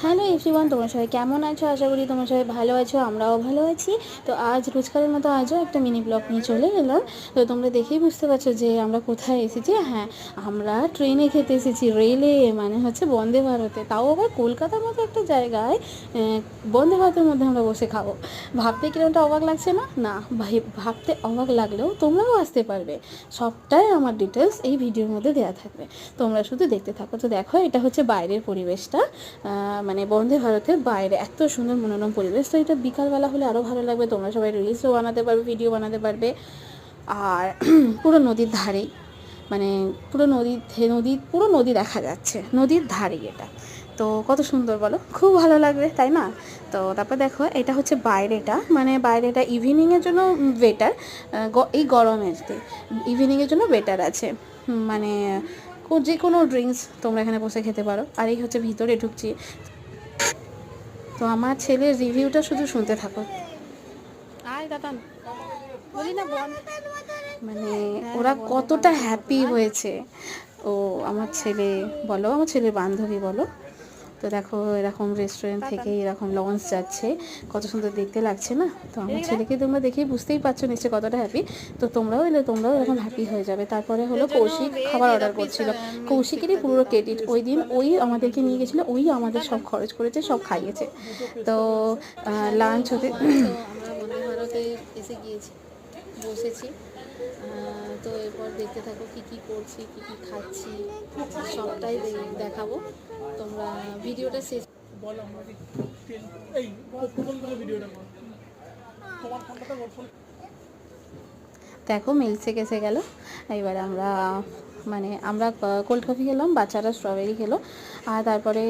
Hello everyone, তোমরা সবাই কেমন আছো? আশা করি তোমরা সবাই ভালো আছো, আমরাও ভালো আছি। তো আজ রোজকারের মতো আজও একটা মিনি ব্লগ নিয়ে চলে এলাম। তো তোমরা দেখেই বুঝতে পারছো যে আমরা কোথায় এসেছি। হ্যাঁ, আমরা ট্রেনে খেতে এসেছি, রেলে, মানে হচ্ছে বন্দে ভারতে, তাও আবার কলকাতার মতো একটা জায়গায় বন্দে ভারতের মধ্যে আমরা বসে খাবো। ভাবতে কিরকমটা অবাক লাগছে না? না ভাই, ভাবতে অবাক লাগলেও তোমরাও আসতে পারবে। সবটাই আমার ডিটেলস এই ভিডিওর মধ্যে দেওয়া থাকবে, তোমরা শুধু দেখতে থাকো। তো দেখো, এটা হচ্ছে বাইরের পরিবেশটা, মানে বন্দে ভারতের বাইরে এত সুন্দর মনোরম পরিবেশ। তো এটা বিকালবেলা হলে আরও ভালো লাগবে, তোমরা সবাই রিলসও বানাতে পারবে, ভিডিও বানাতে পারবে। আর পুরো নদীর ধারেই, মানে পুরো নদী দেখা যাচ্ছে, নদীর ধারেই এটা। তো কত সুন্দর বলো, খুব ভালো লাগবে তাই না? তো তারপর দেখো, এটা হচ্ছে বাইরেটা, মানে বাইরেটা ইভিনিংয়ের জন্য বেটার। এই গরমেতে ইভিনিংয়ের জন্য বেটার আছে, মানে যে কোনো ড্রিঙ্কস তোমরা এখানে বসে খেতে পারো। আর এই হচ্ছে ভিতরে ঢুকছি। তো আমার ছেলের রিভিউটা শুধু শুনতে থাকো। আয় দাদা, বলি না বল, মানে ওরা কতটা হ্যাপি হয়েছে। ও আমার ছেলে বলো, আমার ছেলের বান্ধবী বলো। তো দেখো, এরকম রেস্টুরেন্ট থেকে এরকম লঞ্চ যাচ্ছে, কত সুন্দর দেখতে লাগছে না? তো আমার ছেলেকে তোমরা দেখেই বুঝতেই পারছো নিশ্চয়ই কতটা হ্যাপি। তো তোমরাও এলে, তোমরাও এরকম হ্যাপি হয়ে যাবে। তারপরে হলো কৌশিক খাবার অর্ডার করছিল, কৌশিকেরই পুরো ক্রেডিট। ওই দিন ওই আমাদেরকে নিয়ে গেছিলো, ওই আমাদের সব খরচ করেছে, সব খাইয়েছে। তো লাঞ্চ হতে আমরা বন্দে ভারতে এসে গিয়েছি, বসেছি। তো এরপর দেখতে থাকো কী কী করছি, কী কী খাচ্ছি, সবটাই দেখাবো। তোমরা ভিডিওটা শেষ বলো। দেখো মিলসে কেসে গেল। এবার আমরা কোল্ড কফি খেলাম, বাচ্চারা স্ট্রবেরি খেলো। আর তারপরে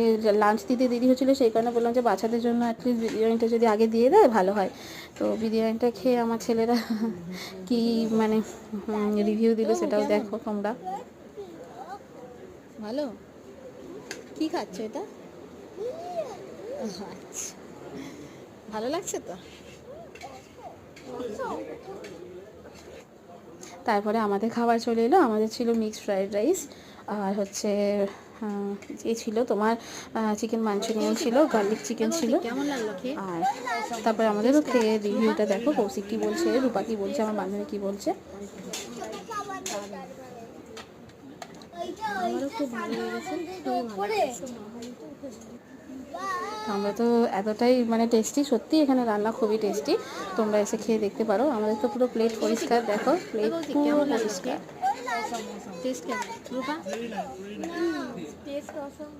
লাঞ্চ দিতে দেরি হচ্ছিলো, সেই কারণে বললাম যে বাচ্চাদের জন্য অ্যাটলিস্ট বিরিয়ানিটা যদি আগে দিয়ে দেয় ভালো হয়। তো বিরিয়ানিটা খেয়ে আমার ছেলেরা কি মানে রিভিউ দিল সেটাও দেখো তোমরা। ভালো, কি খাচ্ছ এটা? আচ্ছা, ভালো লাগছে তো। তারপরে আমাদের খাবার চলে এলো, আমাদের ছিল মিক্সড ফ্রাইড রাইস, আর হচ্ছে এ ছিল তোমার চিকেন মাঞ্চুরিয়ান ছিল, গার্লিক চিকেন ছিল। আর তারপরে আমাদেরও খেয়ে রিভিউটা দেখো, কৌশিক কী বলছে, রূপা কী বলছে, আমার বান্ধবী কী বলছে। আমারও খুব ভালো লেগেছে, আমরা তো এতটাই মানে টেস্টি, সত্যি এখানে রান্না খুবই টেস্টি। তোমরা এসে খেয়ে দেখতে পারো। আমাদের তো পুরো প্লেট পরিষ্কার, দেখো প্লেট পুরো পরিষ্কার। টেস্ট কেমন রূপা? Test awesome.